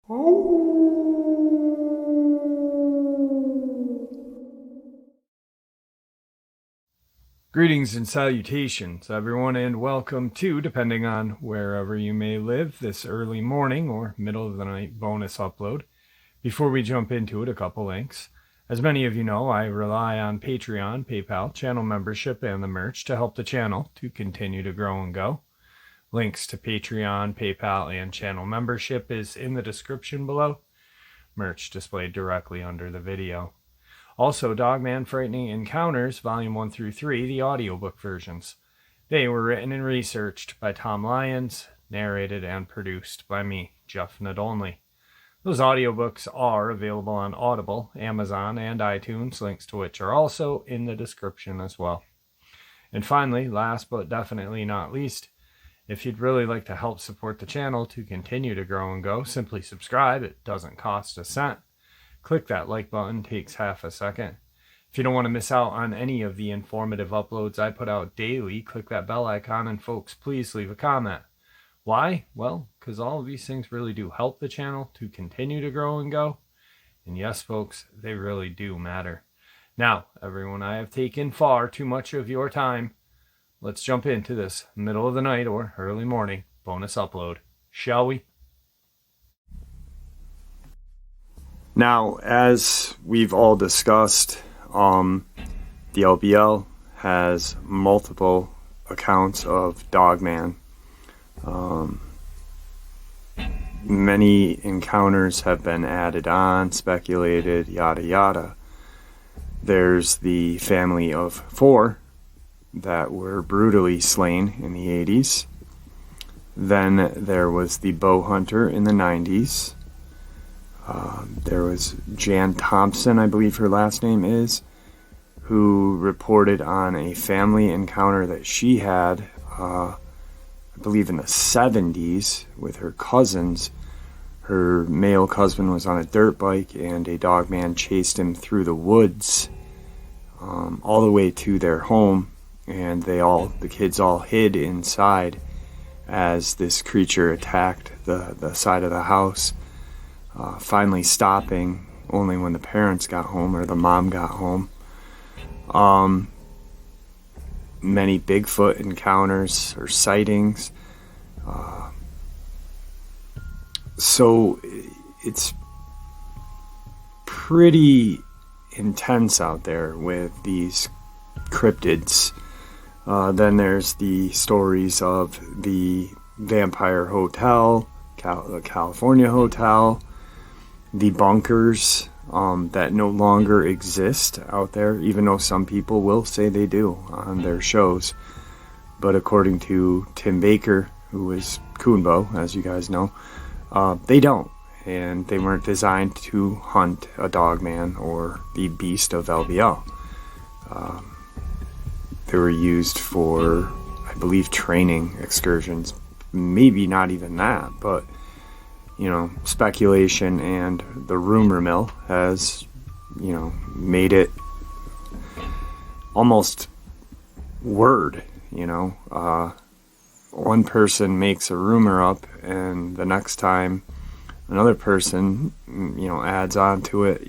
Greetings and salutations, everyone, and welcome to, depending on wherever you may live, this early morning or middle of the night bonus upload. Before we jump into it, a couple links. As many of you know, I rely on Patreon, PayPal, channel membership, and the merch to help the channel to continue to grow and go. Links to Patreon, PayPal, and channel membership is in the description below. Merch displayed directly under the video. Also, Dogman Frightening Encounters, Volume 1 through 3, the audiobook versions. They were written and researched by Tom Lyons, narrated and produced by me, Jeff Nadolny. Those audiobooks are available on Audible, Amazon, and iTunes, links to which are also in the description as well. And finally, last but definitely not least, if you'd really like to help support the channel to continue to grow and go, simply subscribe. It doesn't cost a cent. Click that like button, takes half a second. If you don't want to miss out on any of the informative uploads I put out daily, click that bell icon, and folks, please leave a comment. Why? Well, because all of these things really do help the channel to continue to grow and go. And yes, folks, they really do matter. Now, everyone, I have taken far too much of your time. Let's jump into this middle of the night or early morning bonus upload, shall we? Now, as we've all discussed, the L.B.L has multiple accounts of Dogman. Many encounters have been added on, speculated, yada yada. There's the family of 4 that were brutally slain in the 80s. Then there was the bow hunter in the 90s. There was Jan Thompson, I believe her last name is, who reported on a family encounter that she had, I believe in the 70s, with her cousins. Her male cousin was on a dirt bike and a dogman chased him through the woods all the way to their home, and the kids all hid inside as this creature attacked the side of the house. Finally stopping only when the parents got home or the mom got home. Many Bigfoot encounters or sightings. So it's pretty intense out there with these cryptids. Then there's the stories of the Vampire Hotel, the California Hotel, the bunkers that no longer exist out there, even though some people will say they do on their shows. But according to Tim Baker, who is Coonbo, as you guys know, they don't. And they weren't designed to hunt a dogman or the beast of L.B.L. They were used for, I believe, training excursions. Maybe not even that, but speculation and the rumor mill has, made it almost word, one person makes a rumor up and the next time another person, adds on to it.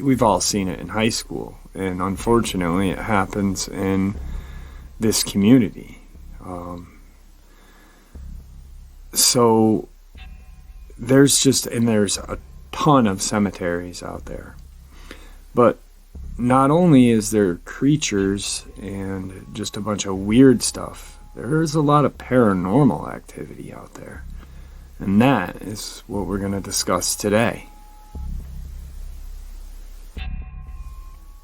We've all seen it in high school, and unfortunately it happens in this community. So there's a ton of cemeteries out there. But not only is there creatures and just a bunch of weird stuff, there's a lot of paranormal activity out there. And that is what we're going to discuss today.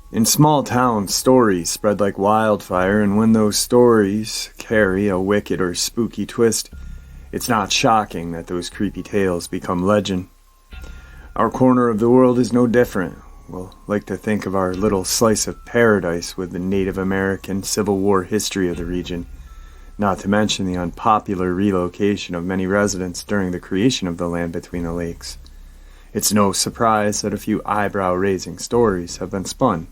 In small towns, stories spread like wildfire, and when those stories carry a wicked or spooky twist, it's not shocking that those creepy tales become legend. Our corner of the world is no different. We'll like to think of our little slice of paradise with the Native American Civil War history of the region, not to mention the unpopular relocation of many residents during the creation of the land between the lakes. It's no surprise that a few eyebrow-raising stories have been spun.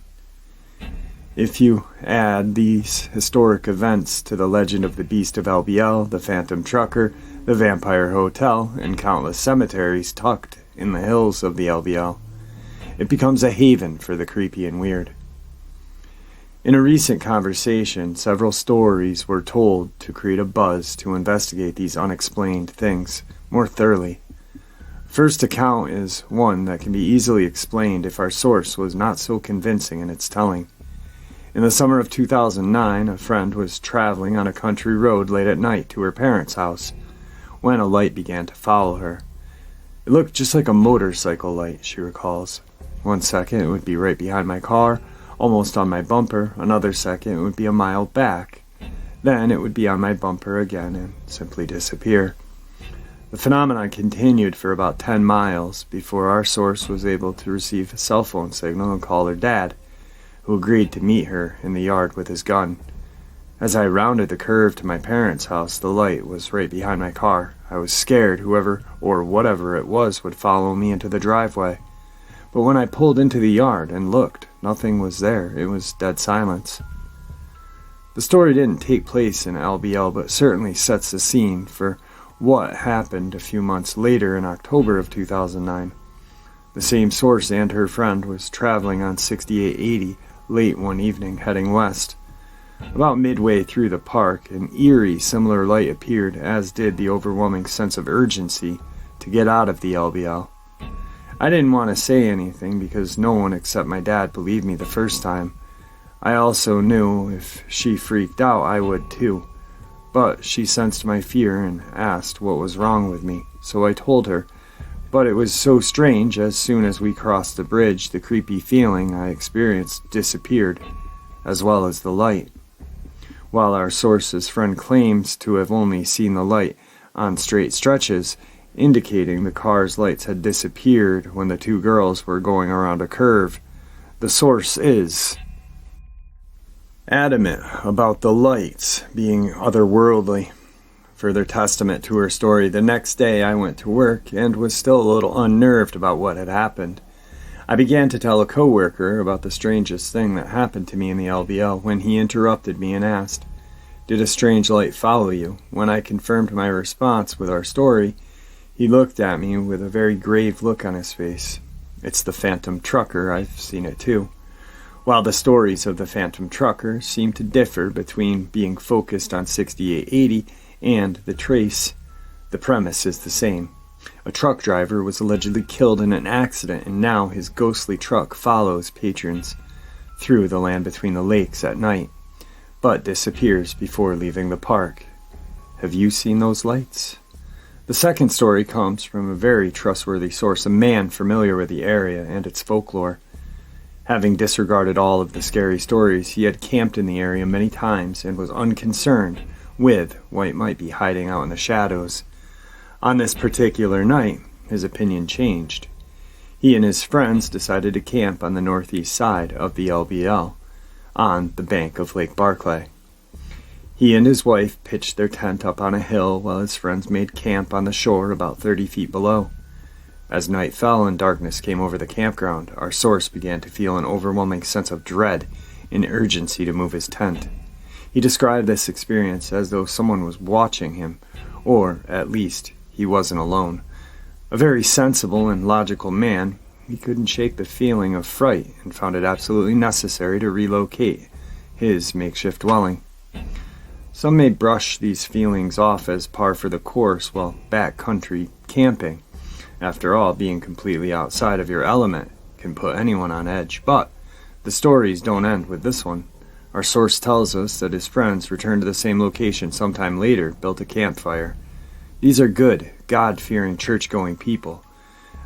If you add these historic events to the legend of the Beast of L.B.L, the Phantom Trucker, the Vampire Hotel, and countless cemeteries tucked in the hills of the L.B.L. It becomes a haven for the creepy and weird. In a recent conversation, several stories were told to create a buzz to investigate these unexplained things more thoroughly. First account is one that can be easily explained if our source was not so convincing in its telling. In the summer of 2009, a friend was traveling on a country road late at night to her parents' house when a light began to follow her. It looked just like a motorcycle light, she recalls. One second it would be right behind my car, almost on my bumper. Another second it would be a mile back. Then it would be on my bumper again and simply disappear. The phenomenon continued for about 10 miles before our source was able to receive a cell phone signal and call her dad, who agreed to meet her in the yard with his gun. As I rounded the curve to my parents' house, the light was right behind my car. I was scared whoever or whatever it was would follow me into the driveway. But when I pulled into the yard and looked, nothing was there. It was dead silence. The story didn't take place in L.B.L, but certainly sets the scene for what happened a few months later in October of 2009. The same source and her friend was traveling on 6880 late one evening heading west. About midway through the park, an eerie similar light appeared, as did the overwhelming sense of urgency to get out of the L.B.L. I didn't want to say anything because no one except my dad believed me the first time. I also knew if she freaked out, I would too. But she sensed my fear and asked what was wrong with me, so I told her. But it was so strange, as soon as we crossed the bridge, the creepy feeling I experienced disappeared, as well as the light. While our source's friend claims to have only seen the light on straight stretches, indicating the car's lights had disappeared when the two girls were going around a curve, the source is adamant about the lights being otherworldly. Further testament to her story, the next day I went to work and was still a little unnerved about what had happened. I began to tell a coworker about the strangest thing that happened to me in the L.B.L. when he interrupted me and asked, "Did a strange light follow you?" When I confirmed my response with our story, he looked at me with a very grave look on his face. "It's the Phantom Trucker. I've seen it too." While the stories of the Phantom Trucker seem to differ between being focused on 6880 and the trace, the premise is the same. A truck driver was allegedly killed in an accident, and now his ghostly truck follows patrons through the land between the lakes at night, but disappears before leaving the park. Have you seen those lights? The second story comes from a very trustworthy source, a man familiar with the area and its folklore. Having disregarded all of the scary stories, he had camped in the area many times and was unconcerned with what might be hiding out in the shadows. On this particular night, his opinion changed. He and his friends decided to camp on the northeast side of the L.B.L, on the bank of Lake Barclay. He and his wife pitched their tent up on a hill while his friends made camp on the shore about 30 feet below. As night fell and darkness came over the campground, our source began to feel an overwhelming sense of dread and urgency to move his tent. He described this experience as though someone was watching him, or at least he wasn't alone. A very sensible and logical man, he couldn't shake the feeling of fright and found it absolutely necessary to relocate his makeshift dwelling. Some may brush these feelings off as par for the course while backcountry camping. After all, being completely outside of your element can put anyone on edge. But the stories don't end with this one. Our source tells us that his friends returned to the same location sometime later, built a campfire. These are good, God-fearing, church-going people.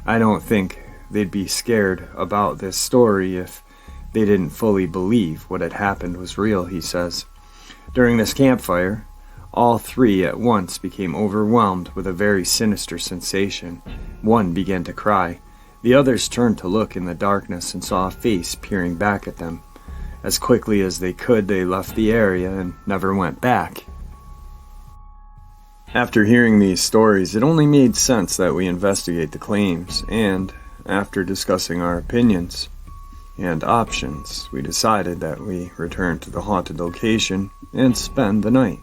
I don't think they'd be scared about this story if they didn't fully believe what had happened was real, he says. During this campfire, all three at once became overwhelmed with a very sinister sensation. One began to cry. The others turned to look in the darkness and saw a face peering back at them. As quickly as they could, they left the area and never went back. After hearing these stories, it only made sense that we investigate the claims, and after discussing our opinions and options, we decided that we return to the haunted location and spend the night.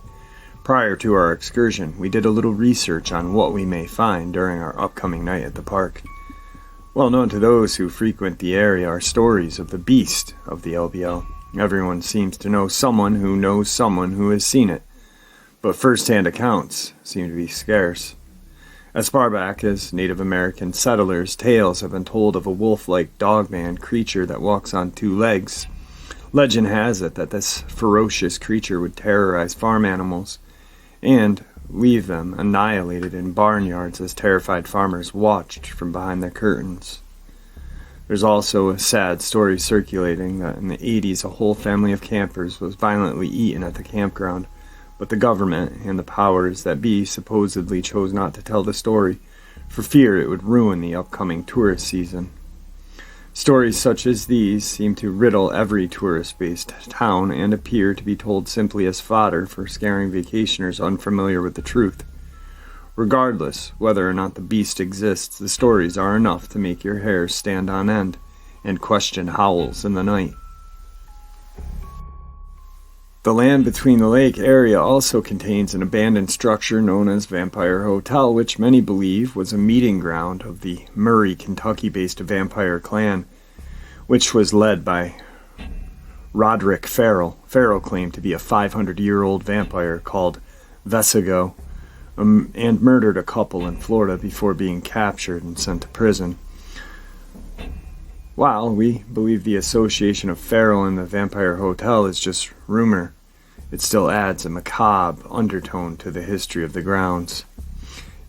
Prior to our excursion, we did a little research on what we may find during our upcoming night at the park. Well known to those who frequent the area are stories of the beast of the L.B.L. Everyone seems to know someone who knows someone who has seen it, but first-hand accounts seem to be scarce. As far back as Native American settlers, tales have been told of a wolf-like Dogman creature that walks on two legs. Legend has it that this ferocious creature would terrorize farm animals and leave them annihilated in barnyards as terrified farmers watched from behind their curtains. There's also a sad story circulating that in the 80s a whole family of campers was violently eaten at the campground, but the government and the powers that be supposedly chose not to tell the story for fear it would ruin the upcoming tourist season. Stories such as these seem to riddle every tourist-based town and appear to be told simply as fodder for scaring vacationers unfamiliar with the truth. Regardless whether or not the beast exists, the stories are enough to make your hair stand on end and question howls in the night. The land between the lake area also contains an abandoned structure known as Vampire Hotel, which many believe was a meeting ground of the Murray, Kentucky-based vampire clan, which was led by Roderick Farrell. Farrell claimed to be a 500-year-old vampire called Vesigo, and murdered a couple in Florida before being captured and sent to prison. While we believe the association of Farrell and the Vampire Hotel is just rumor, it still adds a macabre undertone to the history of the grounds.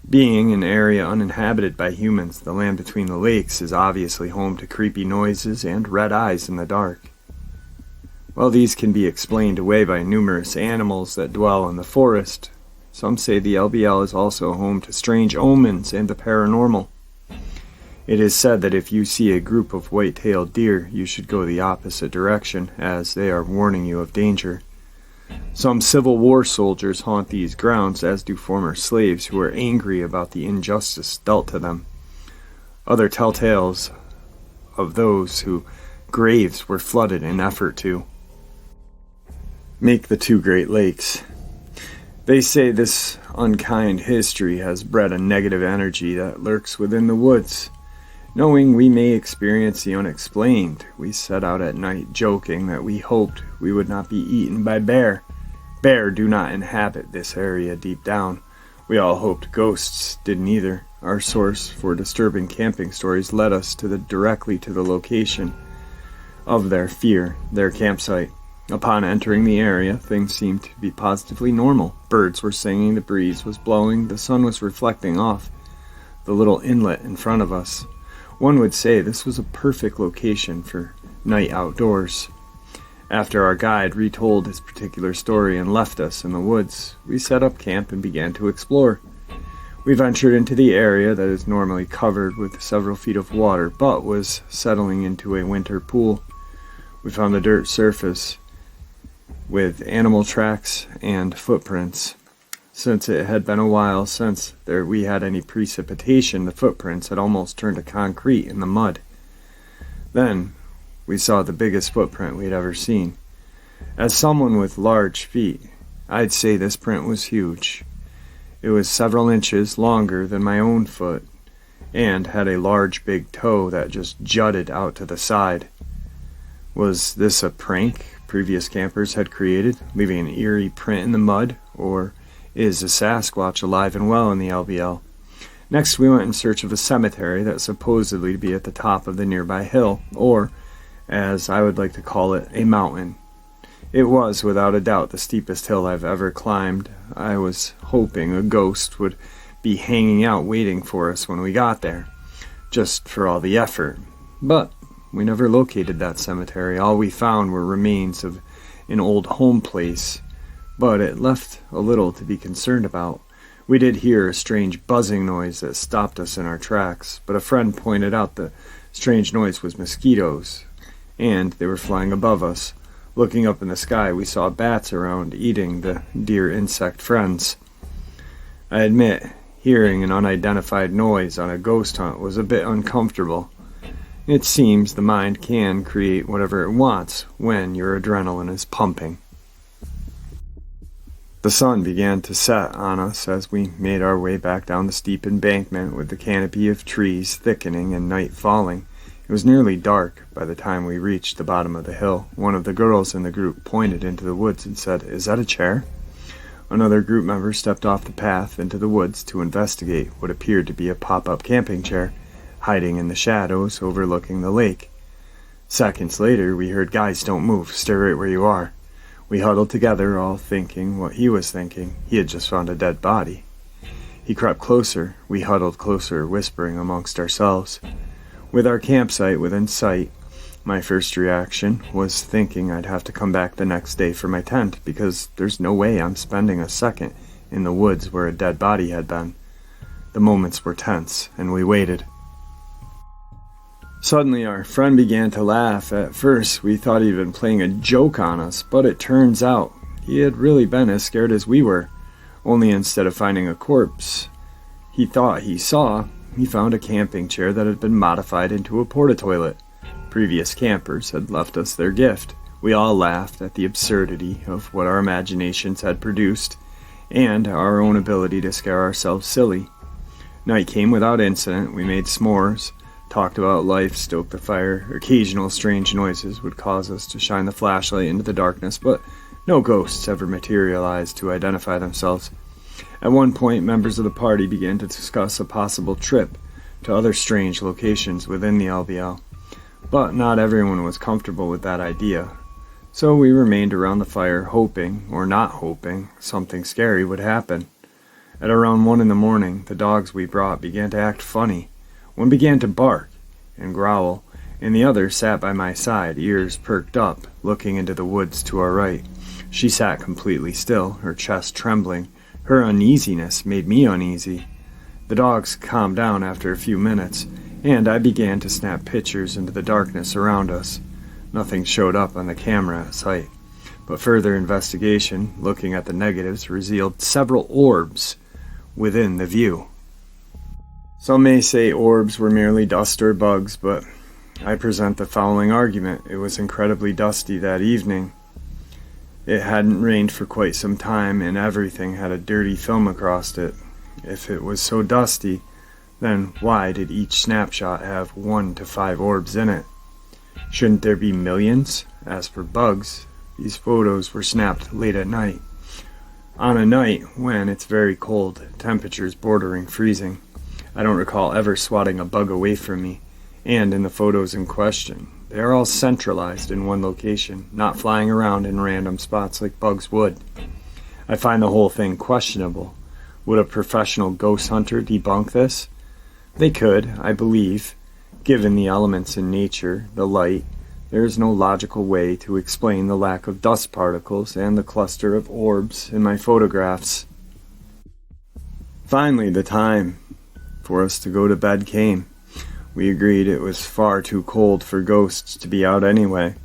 Being an area uninhabited by humans, the land between the lakes is obviously home to creepy noises and red eyes in the dark. While these can be explained away by numerous animals that dwell in the forest, some say the L.B.L. is also home to strange omens and the paranormal. It is said that if you see a group of white-tailed deer, you should go the opposite direction, as they are warning you of danger. Some Civil War soldiers haunt these grounds, as do former slaves who are angry about the injustice dealt to them. Other tell tales of those whose graves were flooded in effort to make the two Great Lakes. They say this unkind history has bred a negative energy that lurks within the woods. Knowing we may experience the unexplained, we set out at night joking that we hoped we would not be eaten by bear. Bear do not inhabit this area deep down. We all hoped ghosts didn't either. Our source for disturbing camping stories led us directly to the location of their campsite. Upon entering the area, things seemed to be positively normal. Birds were singing, the breeze was blowing, the sun was reflecting off the little inlet in front of us. One would say this was a perfect location for night outdoors. After our guide retold his particular story and left us in the woods, we set up camp and began to explore. We ventured into the area that is normally covered with several feet of water, but was settling into a winter pool. We found the dirt surface with animal tracks and footprints. Since it had been a while since we had any precipitation, the footprints had almost turned to concrete in the mud. Then we saw the biggest footprint we'd ever seen. As someone with large feet, I'd say this print was huge. It was several inches longer than my own foot, and had a large big toe that just jutted out to the side. Was this a prank previous campers had created, leaving an eerie print in the mud, or is a Sasquatch alive and well in the L.B.L? Next, we went in search of a cemetery that supposedly to be at the top of the nearby hill, or, as I would like to call it, a mountain. It was, without a doubt, the steepest hill I've ever climbed. I was hoping a ghost would be hanging out waiting for us when we got there, just for all the effort. But we never located that cemetery. All we found were remains of an old home place, but it left a little to be concerned about. We did hear a strange buzzing noise that stopped us in our tracks, but a friend pointed out the strange noise was mosquitoes, and they were flying above us. Looking up in the sky, we saw bats around eating the dear insect friends. I admit, hearing an unidentified noise on a ghost hunt was a bit uncomfortable. It seems the mind can create whatever it wants when your adrenaline is pumping. The sun began to set on us as we made our way back down the steep embankment with the canopy of trees thickening and night falling. It was nearly dark by the time we reached the bottom of the hill. One of the girls in the group pointed into the woods and said, "Is that a chair?" Another group member stepped off the path into the woods to investigate what appeared to be a pop-up camping chair, hiding in the shadows overlooking the lake. Seconds later, we heard, "Guys, don't move. Stay right where you are." We huddled together, all thinking what he was thinking. He had just found a dead body. He crept closer. We huddled closer, whispering amongst ourselves. With our campsite within sight, my first reaction was thinking I'd have to come back the next day for my tent, because there's no way I'm spending a second in the woods where a dead body had been. The moments were tense, and we waited. Suddenly our friend began to laugh. At first we thought he'd been playing a joke on us, but it turns out he had really been as scared as we were. Only instead of finding a corpse he thought he saw, he found a camping chair that had been modified into a porta-toilet. Previous campers had left us their gift. We all laughed at the absurdity of what our imaginations had produced, and our own ability to scare ourselves silly. Night came without incident. We made s'mores, talked about life, stoked the fire. Occasional strange noises would cause us to shine the flashlight into the darkness, but no ghosts ever materialized to identify themselves. At one point, members of the party began to discuss a possible trip to other strange locations within the L.B.L, but not everyone was comfortable with that idea. So we remained around the fire, hoping, or not hoping, something scary would happen. At around 1 a.m, the dogs we brought began to act funny. One began to bark and growl, and the other sat by my side, ears perked up, looking into the woods to our right. She sat completely still, her chest trembling. Her uneasiness made me uneasy. The dogs calmed down after a few minutes, and I began to snap pictures into the darkness around us. Nothing showed up on the camera at sight, but further investigation, looking at the negatives, revealed several orbs within the view. Some may say orbs were merely dust or bugs, but I present the following argument. It was incredibly dusty that evening. It hadn't rained for quite some time, and everything had a dirty film across it. If it was so dusty, then why did each snapshot have 1 to 5 orbs in it? Shouldn't there be millions? As for bugs, these photos were snapped late at night, on a night when it's very cold, temperatures bordering freezing. I don't recall ever swatting a bug away from me, and in the photos in question, they are all centralized in one location, not flying around in random spots like bugs would. I find the whole thing questionable. Would a professional ghost hunter debunk this? They could, I believe. Given the elements in nature, the light, there is no logical way to explain the lack of dust particles and the cluster of orbs in my photographs. Finally, the time for us to go to bed came. We agreed it was far too cold for ghosts to be out anyway.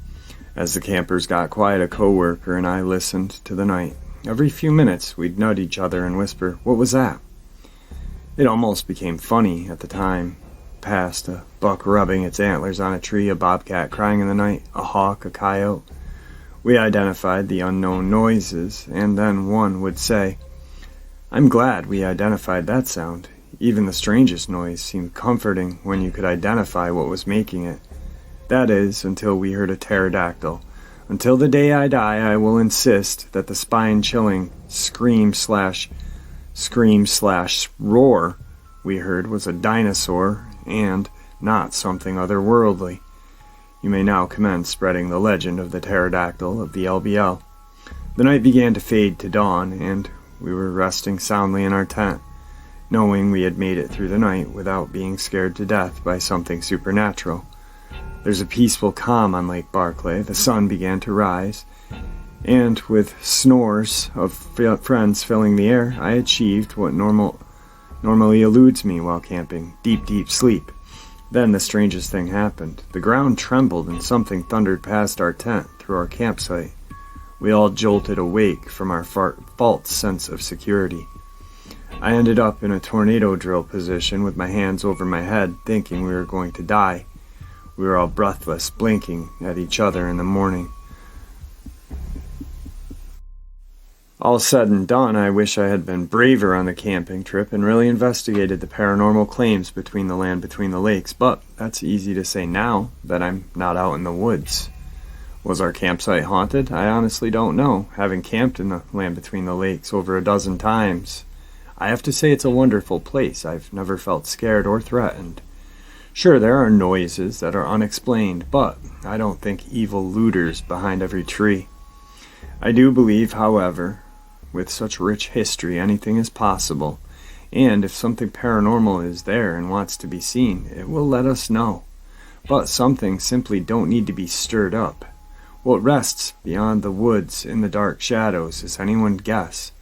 As the campers got quiet, a coworker and I listened to the night. Every few minutes, we'd nudge each other and whisper, "What was that?" It almost became funny at the time. Past a buck rubbing its antlers on a tree, a bobcat crying in the night, a hawk, a coyote. We identified the unknown noises, and then one would say, "I'm glad we identified that sound." Even the strangest noise seemed comforting when you could identify what was making it. That is, until we heard a pterodactyl. Until the day I die, I will insist that the spine-chilling scream/roar we heard was a dinosaur and not something otherworldly. You may now commence spreading the legend of the pterodactyl of the L.B.L. The night began to fade to dawn, and we were resting soundly in our tent, knowing we had made it through the night without being scared to death by something supernatural. There's a peaceful calm on Lake Barclay. The sun began to rise, and with snores of friends filling the air, I achieved what normally eludes me while camping: deep sleep. Then the strangest thing happened. The ground trembled and something thundered past our tent through our campsite. We all jolted awake from our false sense of security. I ended up in a tornado drill position with my hands over my head, thinking we were going to die. We were all breathless, blinking at each other in the morning. All said and done, I wish I had been braver on the camping trip and really investigated the paranormal claims between the land between the lakes, but that's easy to say now that I'm not out in the woods. Was our campsite haunted? I honestly don't know, having camped in the land between the lakes over a dozen times. I have to say it's a wonderful place. I've never felt scared or threatened. Sure, there are noises that are unexplained, but I don't think evil looters behind every tree. I do believe, however, with such rich history, anything is possible, and if something paranormal is there and wants to be seen, it will let us know. But some things simply don't need to be stirred up. What rests beyond the woods in the dark shadows is anyone's guess.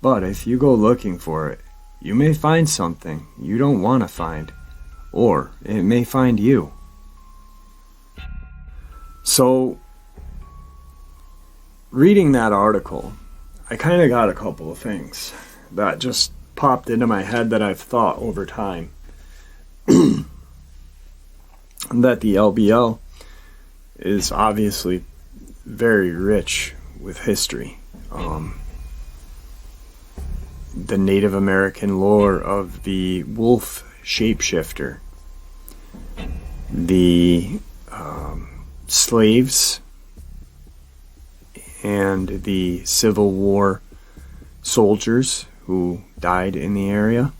But if you go looking for it, you may find something you don't want to find, or it may find you. So, reading that article, I kind of got a couple of things that just popped into my head that I've thought over time. That the L.B.L. is obviously very rich with history. The Native American lore of the wolf shapeshifter, the slaves, and the Civil War soldiers who died in the area.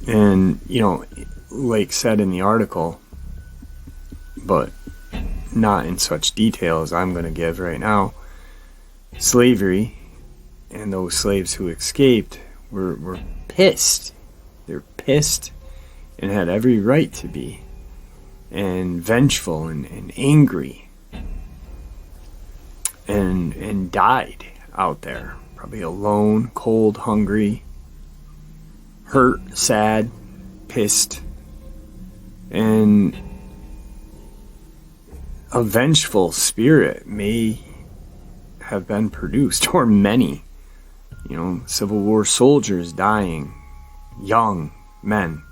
And, like said in the article, but not in such detail as I'm going to give right now, slavery and those slaves who escaped were pissed. They're pissed and had every right to be, and vengeful and angry, and died out there, probably alone, cold, hungry, hurt, sad, pissed, and a vengeful spirit may have been produced, or many, Civil War soldiers dying, young men.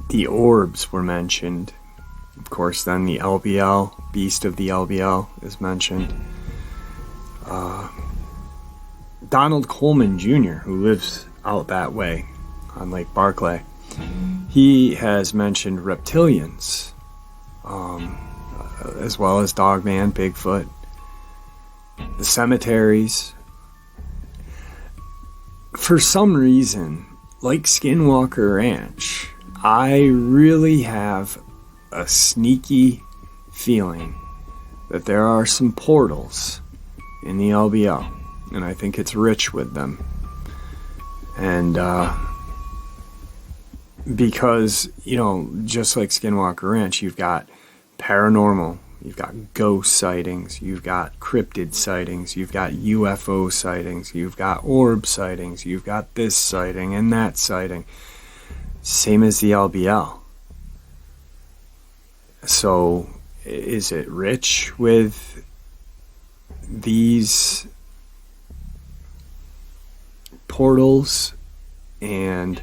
The orbs were mentioned. Of course, then the L.B.L, beast of the L.B.L, is mentioned. Donald Coleman Jr., who lives out that way on Lake Barclay, he has mentioned reptilians, as well as Dogman, Bigfoot, the cemeteries. For some reason, like Skinwalker Ranch, I really have a sneaky feeling that there are some portals in the L.B.L, and I think it's rich with them. And because, just like Skinwalker Ranch, you've got paranormal, you've got ghost sightings, you've got cryptid sightings, you've got UFO sightings, you've got orb sightings, you've got this sighting and that sighting. Same as the L.B.L. So, is it rich with these portals and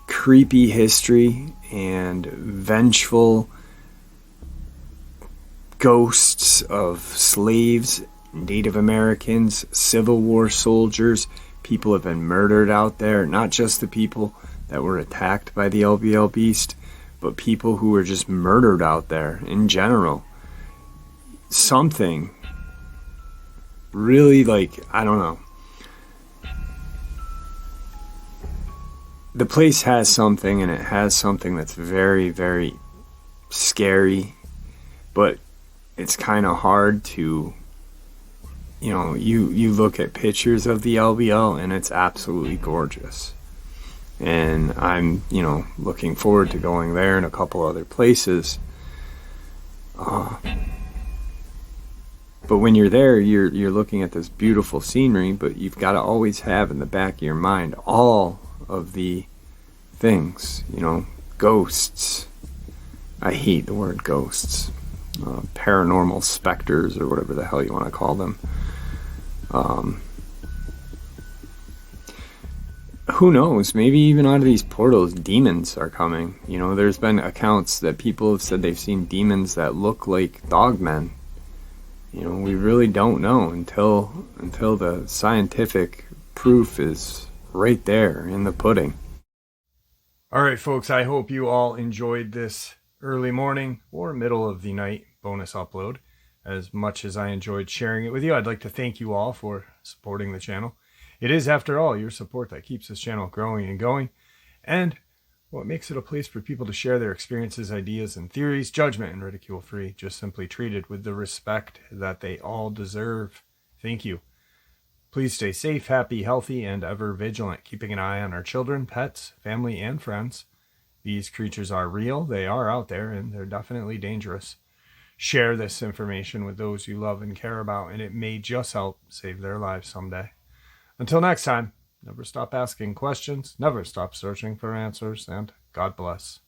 creepy history and vengeful ghosts of slaves, Native Americans, Civil War soldiers? People have been murdered out there, not just the people that were attacked by the L.B.L beast, but people who were just murdered out there in general. Something really, I don't know. The place has something, and it has something that's very, very scary, but it's kind of hard to, you look at pictures of the L.B.L, and it's absolutely gorgeous. And I'm, looking forward to going there and a couple other places. But when you're there, you're looking at this beautiful scenery, but you've got to always have in the back of your mind all of the things, ghosts. I hate the word ghosts. Paranormal specters, or whatever the hell you want to call them. who knows? Maybe even out of these portals, demons are coming. You know, there's been accounts that people have said they've seen demons that look like dogmen. You know, we really don't know until the scientific proof is right there in the pudding. All right, folks, I hope you all enjoyed this early morning or middle of the night bonus upload as much as I enjoyed sharing it with you. I'd like to thank you all for supporting the channel. It is, after all, your support that keeps this channel growing and going, and what makes it a place for people to share their experiences, ideas, and theories, judgment and ridicule free, just simply treated with the respect that they all deserve. Thank you. Please stay safe, happy, healthy, and ever vigilant, keeping an eye on our children, pets, family, and friends. These creatures are real, they are out there, and they're definitely dangerous. Share this information with those you love and care about, and it may just help save their lives someday. Until next time, never stop asking questions, never stop searching for answers, and God bless.